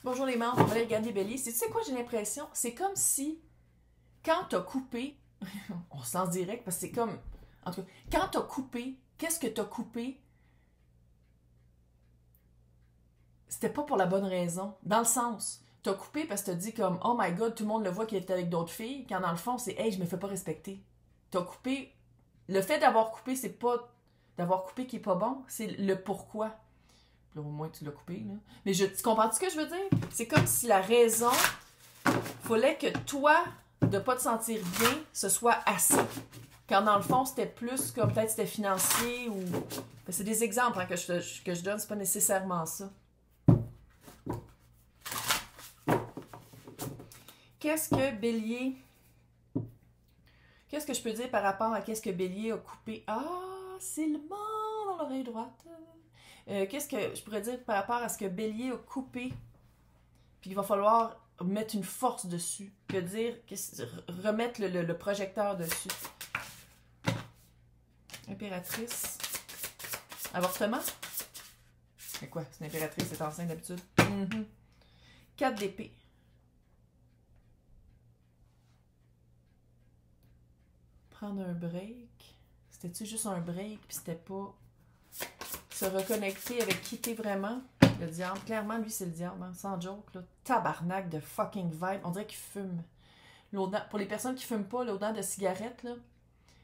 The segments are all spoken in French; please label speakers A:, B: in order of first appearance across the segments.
A: Bonjour les membres, on va aller regarder Bélier. Tu sais quoi, j'ai l'impression? C'est comme si, quand t'as coupé, on se lance direct parce que c'est comme. En tout cas, quand t'as coupé, qu'est-ce que t'as coupé? C'était pas pour la bonne raison. Dans le sens, t'as coupé parce que t'as dit comme oh my god, tout le monde le voit qu'il est avec d'autres filles, quand dans le fond, c'est hey, je me fais pas respecter. T'as coupé. Le fait d'avoir coupé, c'est pas d'avoir coupé qui est pas bon, c'est le pourquoi. Là, au moins, tu l'as coupé, là. Mais tu comprends ce que je veux dire? C'est comme si la raison, fallait que toi, de pas te sentir bien, ce soit assez. Quand dans le fond, c'était plus comme peut-être c'était financier ou. C'est des exemples hein, que je donne, c'est pas nécessairement ça. Qu'est-ce que Bélier. Qu'est-ce que je peux dire par rapport à qu'est-ce que Bélier a coupé? Ah, c'est le mort dans l'oreille droite. Qu'est-ce que je pourrais dire par rapport à ce que Bélier a coupé? Puis il va falloir mettre une force dessus. Que dire? Remettre le projecteur dessus. Impératrice. Avortement? C'est quoi? C'est une impératrice, c'est enceinte d'habitude. 4 d'épée. Prendre un break. C'était-tu juste un break? Puis c'était pas... Se reconnecter avec qui t'es vraiment. Le diable. Clairement, lui, c'est le diable. Hein? Sans joke. Là. Tabarnak de fucking vibe. On dirait qu'il fume. Pour les personnes qui fument pas, l'odeur de cigarette, là,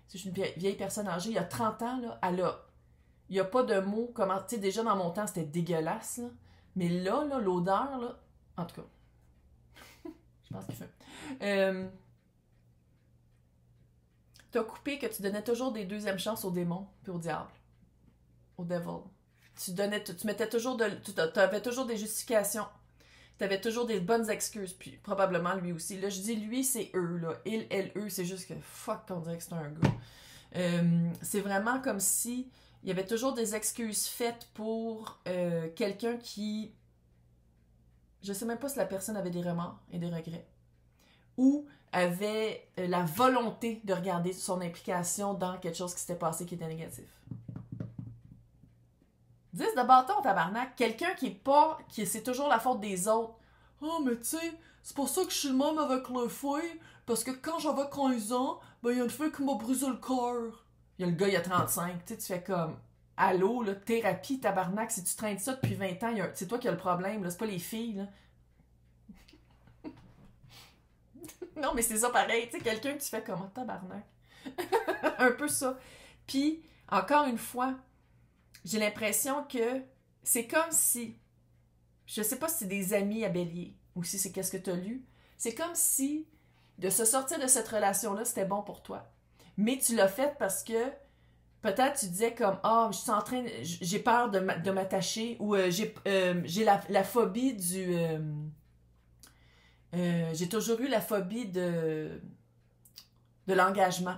A: c'est une vieille personne âgée. Il y a 30 ans, là, il n'y a pas de mots. Tu sais, déjà dans mon temps, c'était dégueulasse. Là. Mais là, l'odeur, là, en tout cas, je pense qu'il fume. T'as coupé que tu donnais toujours des deuxièmes chances au démon puis au diable. Au devil. Tu mettais toujours tu avais toujours des justifications. Tu avais toujours des bonnes excuses. Puis probablement lui aussi. Là, je dis lui, c'est eux. Là. Il, elle, eux, c'est juste que fuck, on dirait que c'est un gars. C'est vraiment comme si il y avait toujours des excuses faites pour quelqu'un qui. Je sais même pas si la personne avait des remords et des regrets. Ou avait la volonté de regarder son implication dans quelque chose qui s'était passé qui était négatif. 10 de bâton, tabarnak. Quelqu'un qui c'est toujours la faute des autres. Oh, mais tu sais, c'est pour ça que je suis le même avec le fille, parce que quand j'avais 15 ans, ben, il y a une fille qui m'a brisé le cœur. Il y a le gars, il a 35. Tu sais, tu fais comme, allô, là, thérapie, tabarnak, si tu traînes ça depuis 20 ans, c'est toi qui as le problème, là, c'est pas les filles, là. Non, mais c'est ça pareil, tu sais, quelqu'un que tu fais comme, tabarnak. Un peu ça. Puis, encore une fois, j'ai l'impression que c'est comme si, je sais pas si c'est des amis à Bélier ou si c'est qu'est-ce que tu as lu, c'est comme si de se sortir de cette relation-là, c'était bon pour toi. Mais tu l'as fait parce que peut-être tu disais comme je suis en train, j'ai peur de m'attacher ou j'ai la phobie du... j'ai toujours eu la phobie de l'engagement.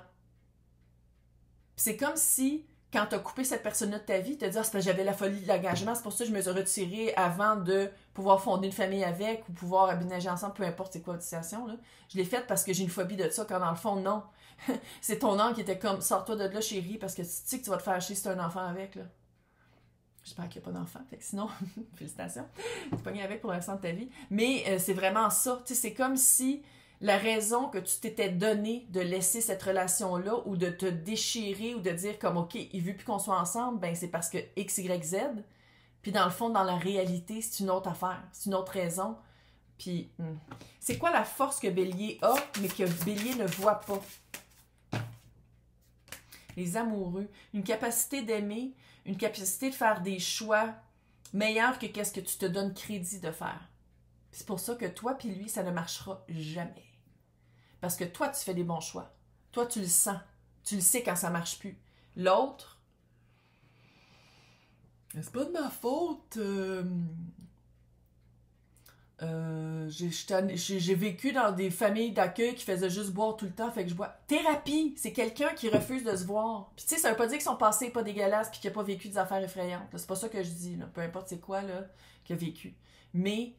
A: C'est comme si quand tu as coupé cette personne-là de ta vie, tu te dis c'est parce que j'avais la folie de l'engagement, c'est pour ça que je me suis retirée avant de pouvoir fonder une famille avec ou pouvoir aménager ensemble, peu importe c'est quoi la situation. Là. Je l'ai faite parce que j'ai une phobie de ça, quand dans le fond, non. C'est ton âme qui était comme sors-toi de là, chérie, parce que tu sais que tu vas te faire chier si tu as un enfant avec. Là. J'espère qu'il n'y a pas d'enfant, fait que sinon, félicitations. Tu pognes avec pour l'instant de ta vie. Mais c'est vraiment ça. C'est comme si la raison que tu t'étais donné de laisser cette relation-là ou de te déchirer ou de dire comme OK, il veut plus qu'on soit ensemble, ben c'est parce que X, Y, Z. Puis dans le fond, dans la réalité, c'est une autre affaire. C'est une autre raison. Puis c'est quoi la force que Bélier a, mais que Bélier ne voit pas? Les amoureux. Une capacité d'aimer, une capacité de faire des choix meilleurs que qu'est-ce que tu te donnes crédit de faire. C'est pour ça que toi puis lui, ça ne marchera jamais. Parce que toi, tu fais des bons choix. Toi, tu le sens. Tu le sais quand ça marche plus. L'autre, c'est pas de ma faute. J'ai vécu dans des familles d'accueil qui faisaient juste boire tout le temps, fait que je bois. Thérapie, c'est quelqu'un qui refuse de se voir. Puis tu sais, ça veut pas dire que son passé est pas dégueulasse puis qu'il a pas vécu des affaires effrayantes. Là, c'est pas ça que je dis, là. Peu importe c'est quoi là qu'il a vécu. Mais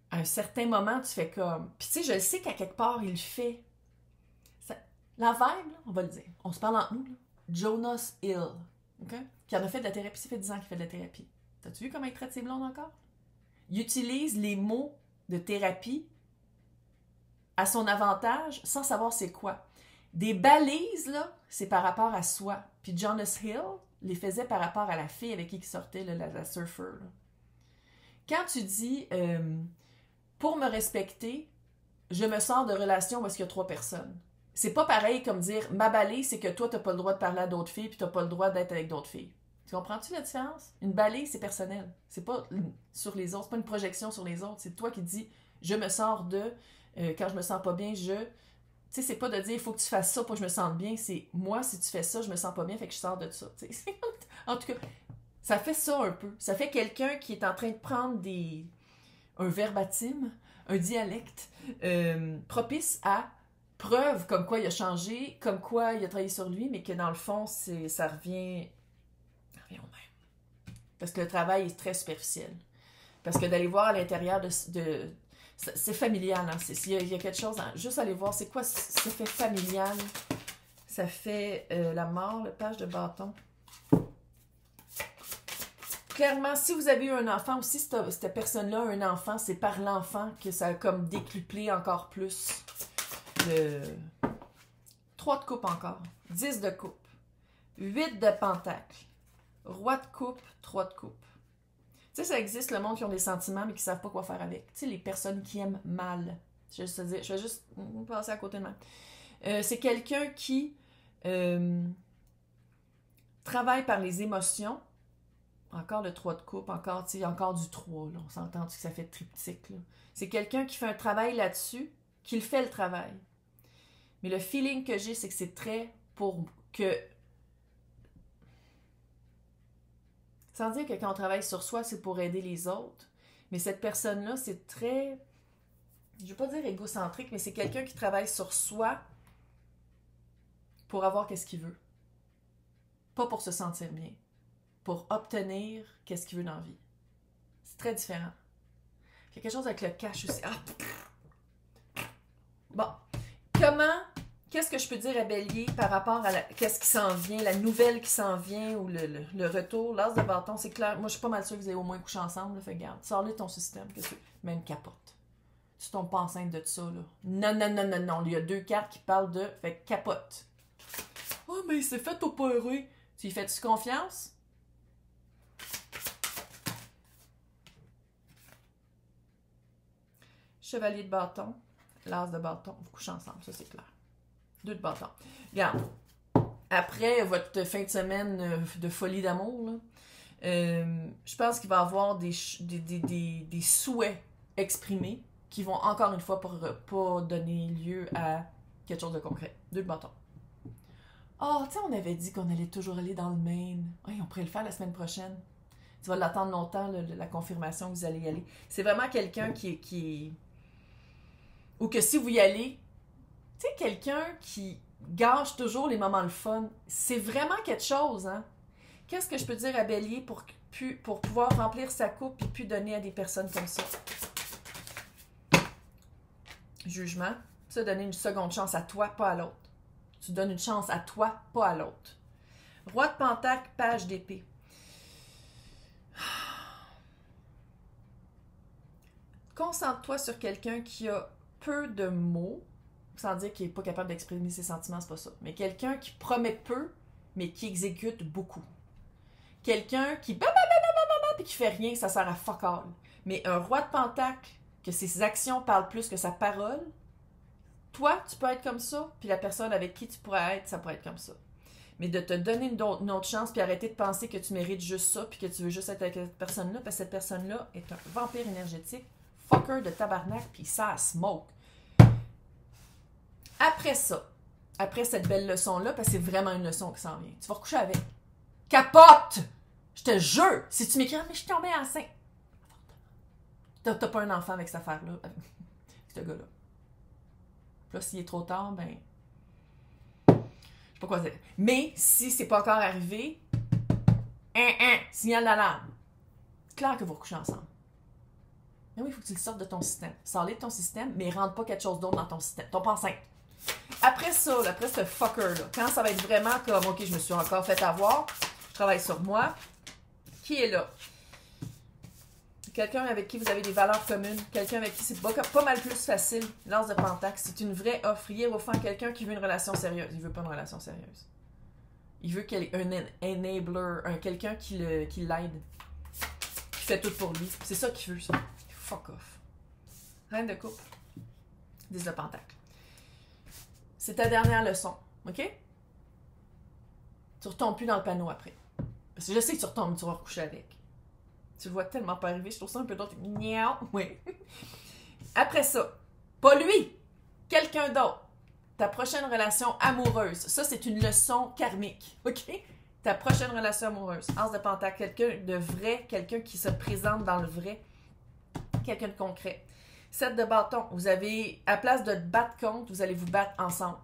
A: à un certain moment, tu fais comme... Puis tu sais, je sais qu'à quelque part, il le fait. La vibe, là, on va le dire, on se parle entre nous, là. Jonas Hill, OK? Qui en a fait de la thérapie, ça fait 10 ans qu'il fait de la thérapie. T'as-tu vu comment il traite ses blondes encore? il utilise les mots de thérapie à son avantage sans savoir c'est quoi. Des balises, là, c'est par rapport à soi. Puis Jonas Hill les faisait par rapport à la fille avec qui il sortait, là, la surfeur. Là. Quand tu dis pour me respecter, je me sors de relation où est-ce qu'il y a 3 personnes. C'est pas pareil comme dire ma balise, c'est que toi, t'as pas le droit de parler à d'autres filles puis t'as pas le droit d'être avec d'autres filles. Tu comprends-tu la différence? Une balise, c'est personnel. C'est pas sur les autres, c'est pas une projection sur les autres. C'est toi qui dis je me sors de, quand je me sens pas bien, je. Tu sais, c'est pas de dire il faut que tu fasses ça pour que je me sente bien. C'est moi, si tu fais ça, je me sens pas bien, fait que je sors de ça. En tout cas, ça fait ça un peu. Ça fait quelqu'un qui est en train de prendre un verbatim, un dialecte propice à preuve comme quoi il a changé, comme quoi il a travaillé sur lui, mais que dans le fond, ça revient au même. Parce que le travail est très superficiel. Parce que d'aller voir à l'intérieur c'est familial, hein? Il y a quelque chose, juste aller voir, c'est quoi ça fait familial? Ça fait la mort, le page de bâton. Clairement, si vous avez eu un enfant, ou si cette personne-là a un enfant, c'est par l'enfant que ça a comme décuplé encore plus. 3 de coupe encore, 10 de coupe, 8 de pentacle, roi de coupe, 3 de coupe. Tu sais, ça existe, le monde qui ont des sentiments, mais qui ne savent pas quoi faire avec. Tu sais, les personnes qui aiment mal. Je vais juste passer à côté de moi. C'est quelqu'un qui travaille par les émotions. Encore le 3 de coupe, encore du 3. Là. On s'entend que ça fait triptyque. C'est quelqu'un qui fait un travail là-dessus, qui le fait le travail. Mais le feeling que j'ai, c'est que c'est très pour que... Sans dire que quand on travaille sur soi, c'est pour aider les autres. Mais cette personne-là, c'est très... Je ne veux pas dire égocentrique, mais c'est quelqu'un qui travaille sur soi pour avoir qu'est-ce qu'il veut. Pas pour se sentir bien. Pour obtenir qu'est-ce qu'il veut dans la vie. C'est très différent. Il y a quelque chose avec le cash aussi. Ah! Bon. Qu'est-ce que je peux dire à Bélier par rapport à qu'est-ce qui s'en vient, la nouvelle qui s'en vient ou le retour, l'as de bâton, c'est clair. Moi, je suis pas mal sûre que vous avez au moins couché ensemble. Là, fait garde, sors-le ton système. Même capote. Tu tombes pas enceinte de ça, là. Non. Il y a 2 cartes qui parlent de... Fait capote. Oh, mais il s'est fait opérer. Tu lui fais-tu confiance? Chevalier de bâton, l'as de bâton, vous couchez ensemble, ça c'est clair. 2 de bâton. Regarde, après votre fin de semaine de folie d'amour, je pense qu'il va y avoir des souhaits exprimés qui vont encore une fois pas donner lieu à quelque chose de concret. 2 de bâton. Oh, tu sais, on avait dit qu'on allait toujours aller dans le Maine. Oui, on pourrait le faire la semaine prochaine. Tu vas l'attendre longtemps, la confirmation que vous allez y aller. C'est vraiment quelqu'un qui ou que si vous y allez, tu sais, quelqu'un qui gâche toujours les moments le fun, c'est vraiment quelque chose, hein? Qu'est-ce que je peux dire à Bélier pour pouvoir remplir sa coupe et puis donner à des personnes comme ça? Jugement. Ça, donner une seconde chance à toi, pas à l'autre. Tu donnes une chance à toi, pas à l'autre. Roi de pentacle, page d'épée. Concentre-toi sur quelqu'un qui a peu de mots, sans dire qu'il n'est pas capable d'exprimer ses sentiments, c'est pas ça. Mais quelqu'un qui promet peu, mais qui exécute beaucoup. Quelqu'un qui puis qui fait rien, ça sert à fuck all. Mais un roi de pentacle, que ses actions parlent plus que sa parole, toi, tu peux être comme ça, puis la personne avec qui tu pourrais être, ça pourrait être comme ça. Mais de te donner une autre chance, puis arrêter de penser que tu mérites juste ça, puis que tu veux juste être avec cette personne-là, parce que cette personne-là est un vampire énergétique, fucker de tabarnak, puis ça smoke. Après ça, après cette belle leçon-là, parce que c'est vraiment une leçon qui s'en vient, tu vas recoucher avec. Capote! Je te jure! Si tu m'écris, mais je suis tombée enceinte. T'as pas un enfant avec cette affaire-là, avec ce gars-là. Puis là, s'il est trop tard, ben... Je sais pas quoi dire. Mais, si c'est pas encore arrivé, signal d'alarme. C'est clair que vous recouchez ensemble. Mais oui, il faut que tu le sortes de ton système. Sors-le de ton système, mais rentre pas quelque chose d'autre dans ton système. Tombe pas enceinte. Après ça, là, après ce fucker-là, quand ça va être vraiment comme, OK, je me suis encore fait avoir, je travaille sur moi, qui est là? quelqu'un avec qui vous avez des valeurs communes, quelqu'un avec qui c'est pas mal plus facile. L'As de Pentacle, c'est une vraie offre. Hiérophant, quelqu'un qui veut une relation sérieuse. Il veut pas une relation sérieuse. Il veut un enabler, quelqu'un qui l'aide, qui fait tout pour lui. C'est ça qu'il veut, ça. Fuck off. Reine de coupe. 10 de Pentacle. C'est ta dernière leçon, ok? Tu retombes plus dans le panneau après. Parce que je sais que tu retombes, tu vas recoucher avec. Tu le vois tellement pas arriver, je trouve ça un peu d'autre. Miaou, oui. Après ça, pas lui, quelqu'un d'autre. Ta prochaine relation amoureuse. Ça, c'est une leçon karmique, ok? Ta prochaine relation amoureuse. As de Pentacle, quelqu'un de vrai, quelqu'un qui se présente dans le vrai, quelqu'un de concret. 7 de bâton, vous avez, à place de te battre contre, vous allez vous battre ensemble.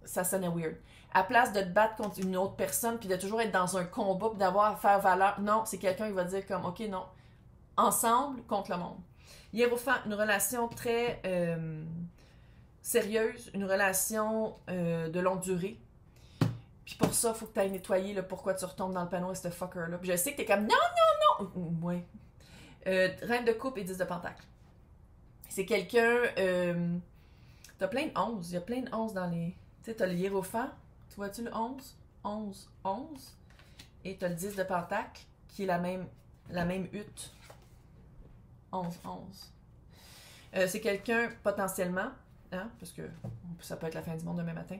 A: Ça sonnait weird. À place de te battre contre une autre personne, puis de toujours être dans un combat, puis d'avoir à faire valeur, non, c'est quelqu'un qui va dire comme, ok, non, ensemble contre le monde. Hiérophant, une relation très sérieuse, une relation de longue durée. Puis pour ça, il faut que tu ailles nettoyer le pourquoi tu retombes dans le panneau et ce fucker-là. Puis je sais que t'es comme, non, non, non! Ouais. Reine de coupe et 10 de Pentacle. C'est quelqu'un... t'as plein de 11. Il y a plein de 11 dans les... Tu sais, t'as le hiérophant. Tu vois-tu le 11? 11, 11. Et t'as le 10 de Pentacle, qui est la même hutte. 11, 11. C'est quelqu'un, potentiellement, hein, parce que ça peut être la fin du monde demain matin,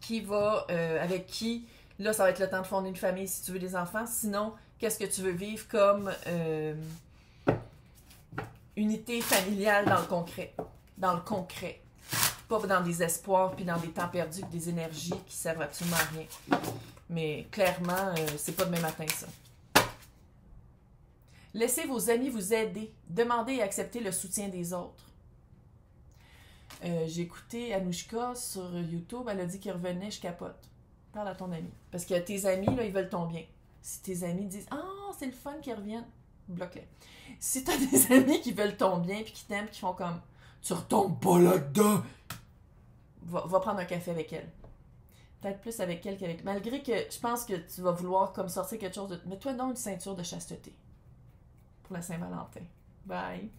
A: qui va... avec qui... Là, ça va être le temps de fonder une famille si tu veux des enfants. Sinon, qu'est-ce que tu veux vivre comme unité familiale dans le concret? Dans le concret. Pas dans des espoirs puis dans des temps perdus, des énergies qui servent absolument à rien. Mais clairement, c'est pas demain matin, ça. Laissez vos amis vous aider. Demandez et acceptez le soutien des autres. J'ai écouté Anouchka sur YouTube. Elle a dit qu'il revenait, je capote. Parle à ton ami. Parce que tes amis, là, ils veulent ton bien. Si tes amis disent « Ah, c'est le fun qu'ils reviennent », bloque-les. Si t'as des amis qui veulent ton bien puis qui t'aiment, qui font comme « Tu retombes pas là-dedans », va prendre un café avec elle. Peut-être plus avec elle qu'avec... Malgré que je pense que tu vas vouloir comme sortir quelque chose de... Mets-toi donc une ceinture de chasteté pour la Saint-Valentin. Bye!